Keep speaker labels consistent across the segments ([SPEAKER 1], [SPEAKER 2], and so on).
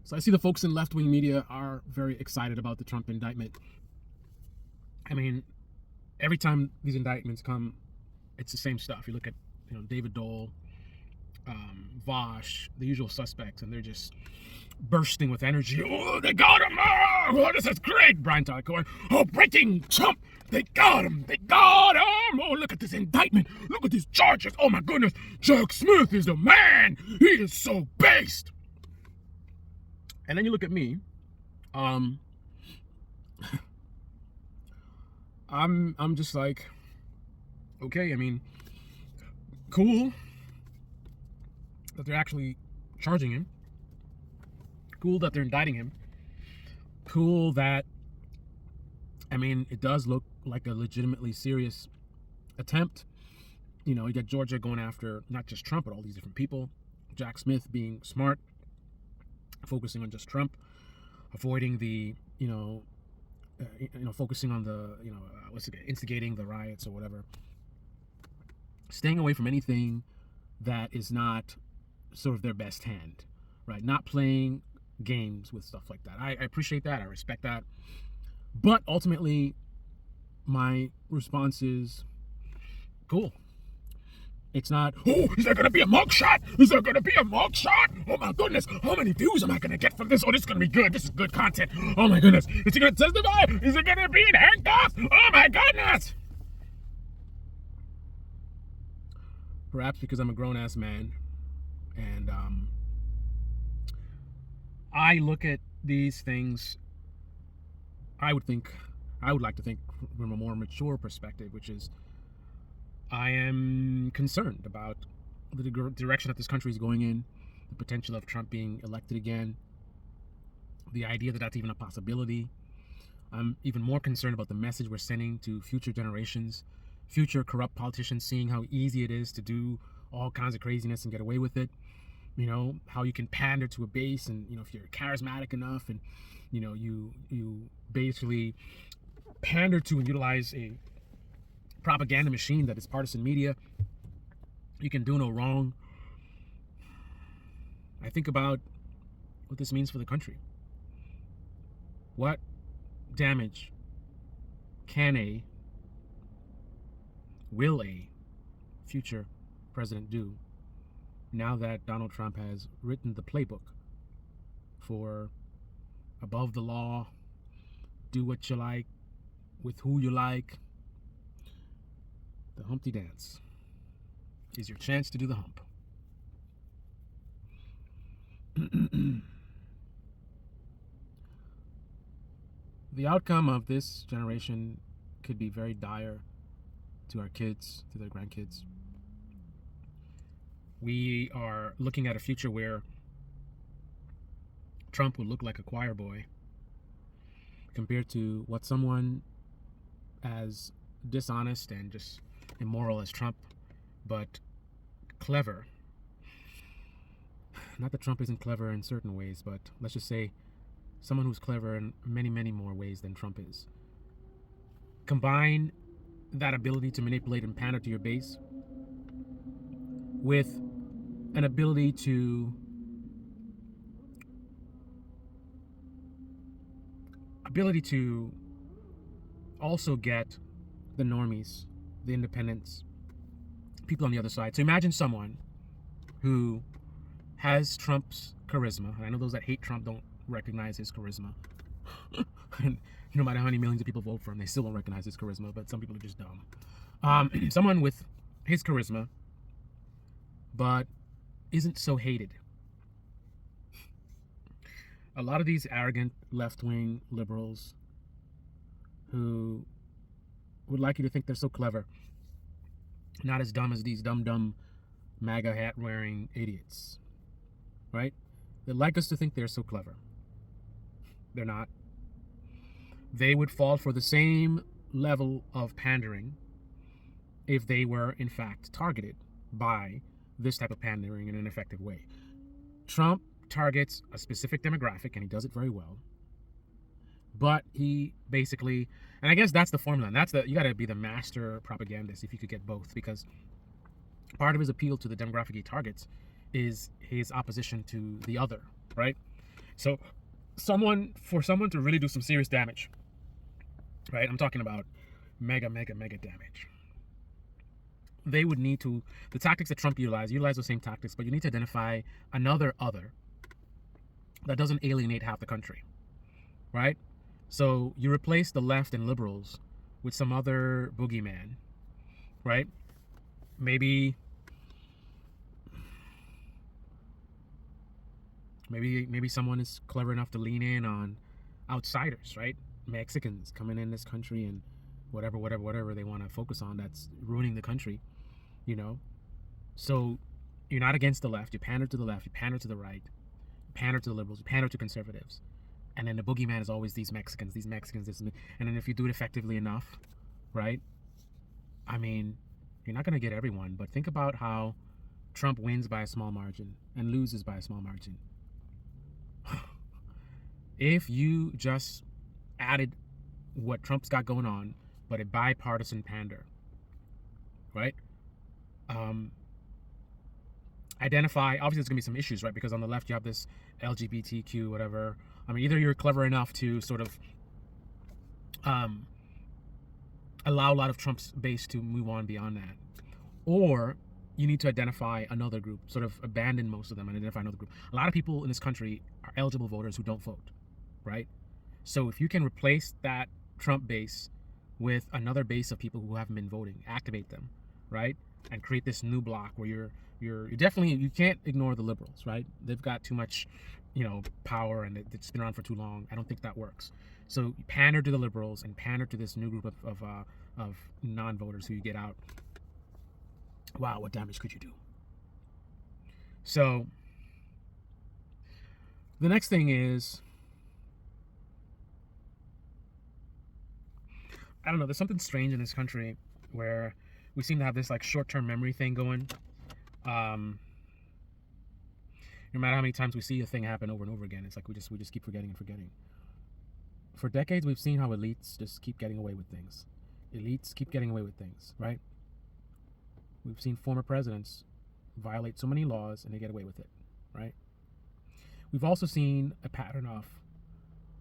[SPEAKER 1] So I see the folks in left-wing media are very excited about the Trump indictment. I mean, every time these indictments come, it's the same stuff. You look at, David Dole, Vosh, the usual suspects, and they're just bursting with energy. Oh, they got him! Oh, this is great! Brian Todd Cohen. Oh, breaking Trump! They got him! They got him! Oh, look at this indictment! Look at these charges! Oh my goodness! Jack Smith is the man! He is so based! And then you look at me. I'm just like, okay, I mean, cool that they're actually charging him. Cool that they're indicting him. Cool that, I mean, it does look like a legitimately serious attempt. You got Georgia going after not just Trump, but all these different people. Jack Smith being smart, focusing on just Trump, avoiding the, focusing on the, instigating the riots or whatever. Staying away from anything that is not sort of their best hand, right? Not playing games with stuff like that. I appreciate that. I respect that. But ultimately, my response is, cool. It's not, oh, is there going to be a mugshot? Is there going to be a mugshot? Oh my goodness, how many views am I going to get from this? Oh, this is going to be good. This is good content. Oh my goodness. Is he going to testify? Is he going to be in handcuffs? Oh my goodness. Perhaps because I'm a grown-ass man and I look at these things, I would like to think from a more mature perspective, which is I am concerned about the direction that this country is going in, the potential of Trump being elected again, the idea that that's even a possibility. I'm even more concerned about the message we're sending to future generations, future corrupt politicians, seeing how easy it is to do all kinds of craziness and get away with it. How you can pander to a base, and if you're charismatic enough, and you basically pander to and utilize a propaganda machine that is partisan media, you can do no wrong. I think about what this means for the country. What damage will a future president do now that Donald Trump has written the playbook for above the law, do what you like, with who you like? The Humpty Dance is your chance to do the hump. The outcome of this generation could be very dire to our kids, to their grandkids. We are looking at a future where Trump will look like a choir boy compared to what someone as dishonest and just immoral as Trump, but clever. Not that Trump isn't clever in certain ways, but let's just say someone who's clever in many, many more ways than Trump is. Combine that ability to manipulate and pander to your base with an ability to also get the normies, the independents, people on the other side. So imagine someone who has Trump's charisma. And I know those that hate Trump don't recognize his charisma. And no matter how many millions of people vote for him, they still don't recognize his charisma, but some people are just dumb. Someone with his charisma, but isn't so hated. A lot of these arrogant left-wing liberals who would like you to think they're so clever, not as dumb as these dumb MAGA hat-wearing idiots, right? They'd like us to think they're so clever. They're not. They would fall for the same level of pandering if they were, in fact, targeted by this type of pandering in an effective way. Trump targets a specific demographic, and he does it very well. But he basically, and I guess that's the formula, and you got to be the master propagandist if you could get both, because part of his appeal to the demographic he targets is his opposition to the other, right? So for someone to really do some serious damage, right? I'm talking about mega damage. They would need to, the tactics that Trump utilize those same tactics, but you need to identify another other that doesn't alienate half the country, right? So you replace the left and liberals with some other boogeyman, right? Maybe someone is clever enough to lean in on outsiders, right? Mexicans coming in this country and whatever they want to focus on that's ruining the country, you know? So you're not against the left. You pander to the left. You pander to the right. You pander to the liberals. You pander to conservatives. And then the boogeyman is always these Mexicans, this. And then if you do it effectively enough, right? I mean, you're not going to get everyone, but think about how Trump wins by a small margin and loses by a small margin. If you just added what Trump's got going on, but a bipartisan pander, right? Identify, obviously there's going to be some issues, right? Because on the left you have this LGBTQ, whatever. I mean, either you're clever enough to sort of allow a lot of Trump's base to move on beyond that, or you need to identify another group, sort of abandon most of them and identify another group. A lot of people in this country are eligible voters who don't vote, right? So if you can replace that Trump base with another base of people who haven't been voting, activate them, right? And create this new block where you're definitely, you can't ignore the liberals, right? They've got too much, power, and it's been around for too long. I don't think that works. So pander to the liberals and pander to this new group of non-voters who you get out. Wow, what damage could you do? So the next thing is, I don't know, there's something strange in this country where we seem to have this like short-term memory thing going. No matter how many times we see a thing happen over and over again, it's like we just keep forgetting and forgetting. For decades, we've seen how elites just keep getting away with things. Elites keep getting away with things, right? We've seen former presidents violate so many laws and they get away with it, right? We've also seen a pattern of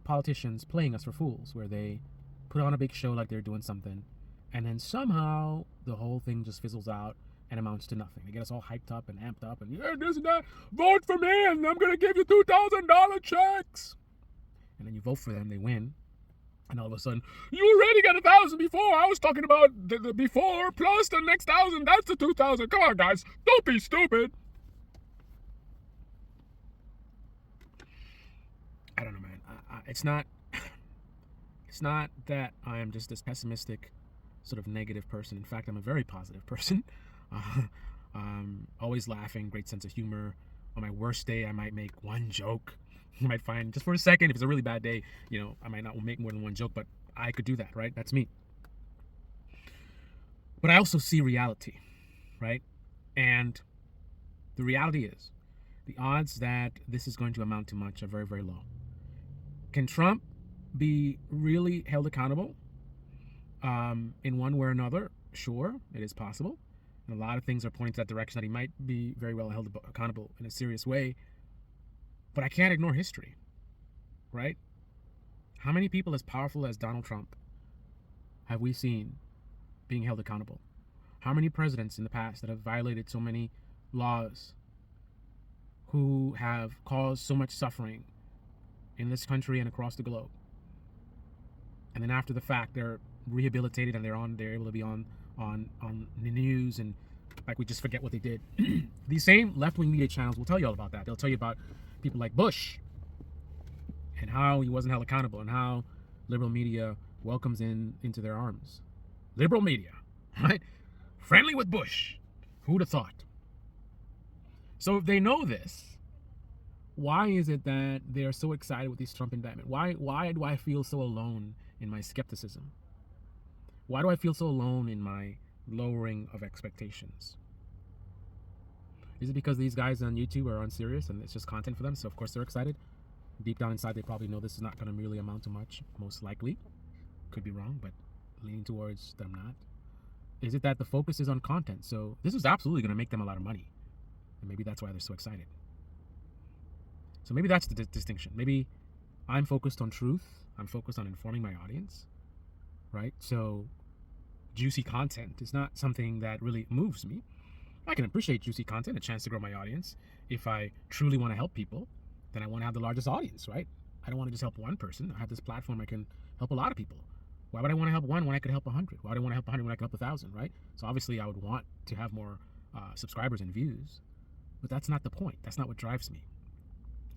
[SPEAKER 1] politicians playing us for fools, where they put on a big show like they're doing something, and then somehow the whole thing just fizzles out and amounts to nothing. They get us all hyped up and amped up and, yeah, this and that, vote for me and I'm going to give you $2,000 checks. And then you vote for them, they win. And all of a sudden, you already got 1,000 before. I was talking about the before plus the next 1,000. That's the 2,000. Come on, guys. Don't be stupid. I don't know, man. It's not that I am just this pessimistic, sort of negative person. In fact, I'm a very positive person. Always laughing, great sense of humor. On my worst day, I might make one joke. You might find, just for a second, if it's a really bad day, I might not make more than one joke, but I could do that, right? That's me. But I also see reality, right? And the reality is, the odds that this is going to amount to much are very, very low. Can Trump be really held accountable in one way or another? Sure, it is possible. And a lot of things are pointing to that direction, that he might be very well held accountable in a serious way. But I can't ignore history, right? How many people as powerful as Donald Trump have we seen being held accountable? How many presidents in the past that have violated so many laws, who have caused so much suffering in this country and across the globe? And then after the fact, they're rehabilitated and they're able to be on the news, and like we just forget what they did. These same left-wing media channels will tell you all about that. They'll tell you about people like Bush and how he wasn't held accountable, and how liberal media welcomes into their arms. Liberal media, right? Friendly with Bush. Who'd have thought? So if they know this, why is it that they are so excited with this Trump indictment? Why do I feel so alone in my skepticism? Why do I feel so alone in my lowering of expectations? Is it because these guys on YouTube are unserious and it's just content for them, so of course they're excited? Deep down inside, they probably know this is not going to really amount to much, most likely. Could be wrong, but leaning towards them not. Is it that the focus is on content? So this is absolutely going to make them a lot of money. And maybe that's why they're so excited. So maybe that's the distinction. Maybe I'm focused on truth. I'm focused on informing my audience, right? So juicy content is not something that really moves me. I can appreciate juicy content, a chance to grow my audience. If I truly want to help people, then I want to have the largest audience, right? I don't want to just help one person. I have this platform, I can help a lot of people. Why would I want to help one when I could help 100? Why would I want to help 100 when I could help 1,000, right? So obviously I would want to have more subscribers and views, but that's not the point. That's not what drives me.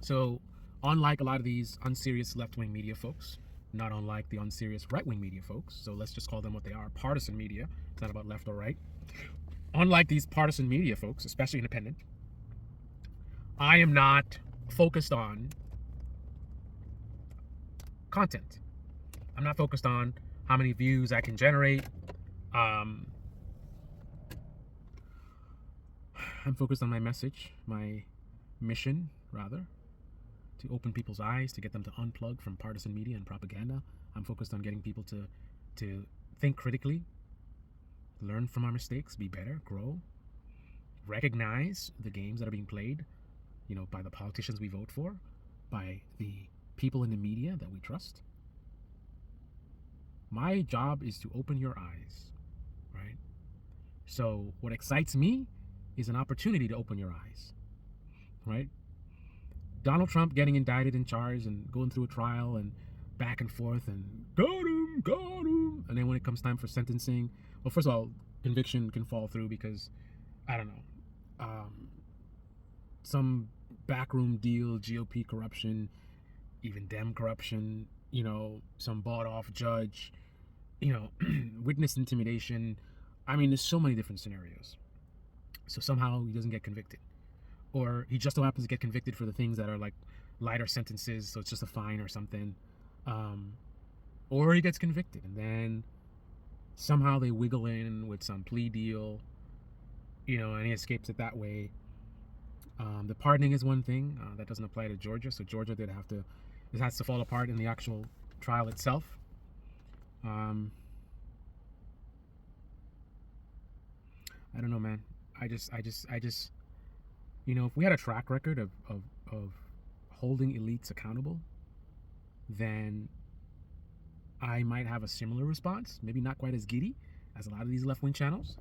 [SPEAKER 1] So unlike a lot of these unserious left-wing media folks, not unlike the unserious right-wing media folks, so let's just call them what they are, partisan media. It's not about left or right. Unlike these partisan media folks, especially independent, I am not focused on content. I'm not focused on how many views I can generate. I'm focused on my message, my mission, rather, to open people's eyes, to get them to unplug from partisan media and propaganda. I'm focused on getting people to think critically, learn from our mistakes, be better, grow, recognize the games that are being played, by the politicians we vote for, by the people in the media that we trust. My job is to open your eyes, right? So what excites me is an opportunity to open your eyes, right? Donald Trump getting indicted and charged and going through a trial and back and forth and got him. And then when it comes time for sentencing, well, first of all, conviction can fall through because, I don't know, some backroom deal, GOP corruption, even Dem corruption, some bought off judge, witness intimidation. I mean, there's so many different scenarios. So somehow he doesn't get convicted. Or he just so happens to get convicted for the things that are like lighter sentences, so it's just a fine or something. Or he gets convicted and then somehow they wiggle in with some plea deal, and he escapes it that way. The pardoning is one thing. That doesn't apply to Georgia. So Georgia it has to fall apart in the actual trial itself. I don't know, man. I just, if we had a track record of holding elites accountable, then I might have a similar response. Maybe not quite as giddy as a lot of these left-wing channels,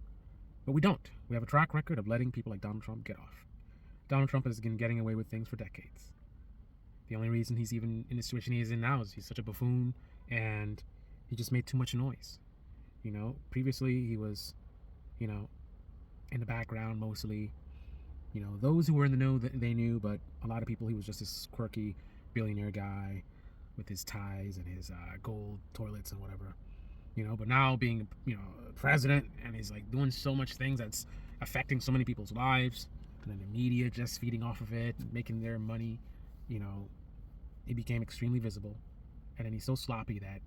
[SPEAKER 1] but we don't. We have a track record of letting people like Donald Trump get off. Donald Trump has been getting away with things for decades. The only reason he's even in the situation he is in now is he's such a buffoon and he just made too much noise. Previously he was, in the background mostly. Those who were in the know, they knew, but a lot of people, he was just this quirky billionaire guy with his ties and his gold toilets and whatever. But now being, president, and he's like doing so much things that's affecting so many people's lives, and then the media just feeding off of it, making their money, he became extremely visible. And then he's so sloppy that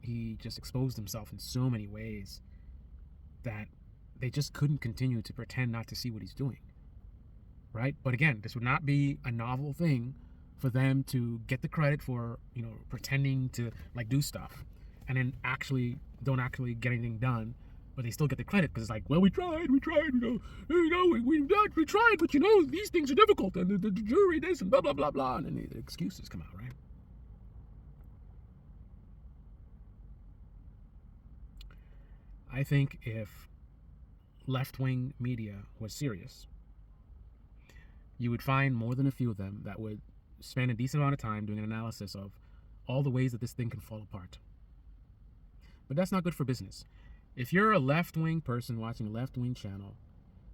[SPEAKER 1] he just exposed himself in so many ways that they just couldn't continue to pretend not to see what he's doing. Right? But again, this would not be a novel thing for them to get the credit for, pretending to do stuff and then don't actually get anything done, but they still get the credit because it's like, well, we tried, we tried, we tried, but these things are difficult and the jury this and blah, blah, blah, blah. And then the excuses come out, right? I think if left-wing media was serious, you would find more than a few of them that would spend a decent amount of time doing an analysis of all the ways that this thing can fall apart. But that's not good for business. If you're a left-wing person watching a left-wing channel,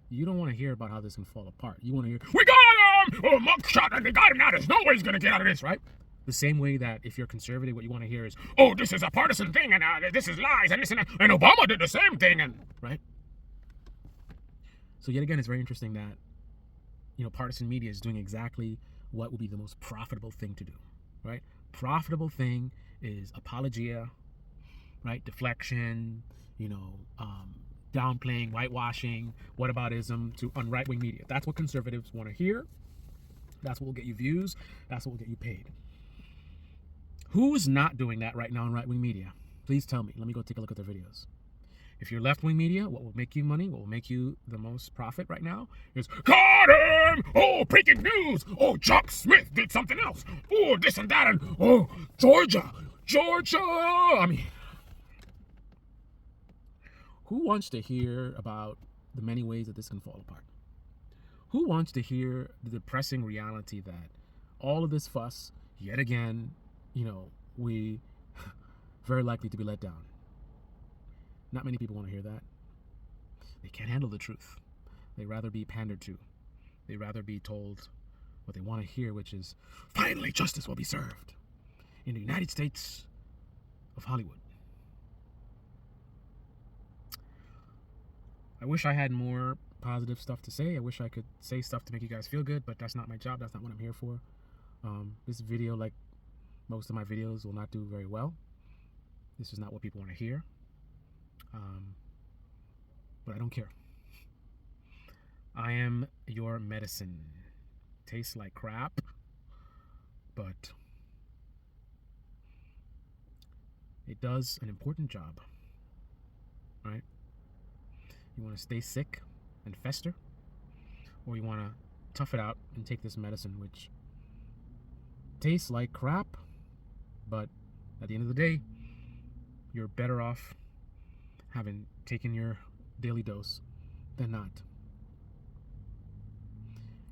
[SPEAKER 1] you don't want to hear about how this can fall apart. You want to hear, we got him! Oh, mugshot, and they got him now. There's no way he's going to get out of this, right? The same way that if you're conservative, what you want to hear is, oh, this is a partisan thing, and this is lies, and this and that, and Obama did the same thing, and right? So yet again, it's very interesting that partisan media is doing exactly what would be the most profitable thing to do, right? Profitable thing is apologia, right? Deflection, downplaying, whitewashing, whataboutism on right-wing media. That's what conservatives want to hear. That's what will get you views. That's what will get you paid. Who's not doing that right now in right-wing media? Please tell me. Let me go take a look at their videos. If you're left-wing media, what will make you money, what will make you the most profit right now is, got him! Oh, breaking news! Oh, Chuck Smith did something else! Oh, this and that, and oh, Georgia! I mean, who wants to hear about the many ways that this can fall apart? Who wants to hear the depressing reality that all of this fuss, yet again, we very likely to be let down? Not many people want to hear that. They can't handle the truth. They rather be pandered to. They rather be told what they want to hear, which is, finally justice will be served in the United States of Hollywood. I wish I had more positive stuff to say. I wish I could say stuff to make you guys feel good, but that's not my job. That's not what I'm here for. This video, like most of my videos, will not do very well. This is not what people want to hear. But I don't care. I am your medicine. Tastes like crap, but it does an important job, right? You want to stay sick and fester, or you want to tough it out and take this medicine, which tastes like crap, but at the end of the day, you're better off having taken your daily dose than not.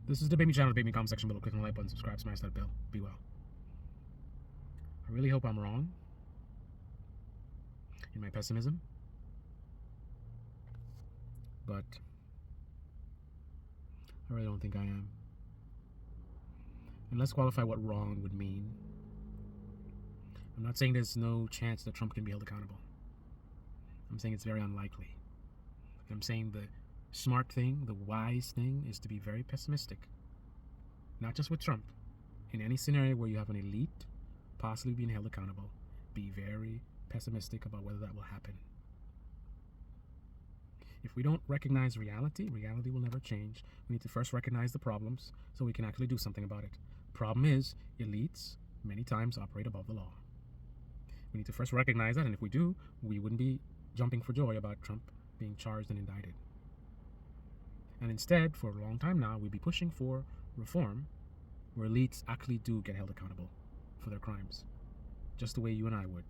[SPEAKER 1] This is the Debate Me channel. Debate Me comment section below. Click on the like button, subscribe, smash that bell. Be well. I really hope I'm wrong in my pessimism, but I really don't think I am. And let's qualify what wrong would mean. I'm not saying there's no chance that Trump can be held accountable. I'm saying it's very unlikely. I'm saying the smart thing, the wise thing, is to be very pessimistic. Not just with Trump. In any scenario where you have an elite possibly being held accountable, be very pessimistic about whether that will happen. If we don't recognize reality, reality will never change. We need to first recognize the problems so we can actually do something about it. Problem is, elites many times operate above the law. We need to first recognize that, and if we do, we wouldn't be jumping for joy about Trump being charged and indicted. And instead, for a long time now, we'd be pushing for reform where elites actually do get held accountable for their crimes, just the way you and I would.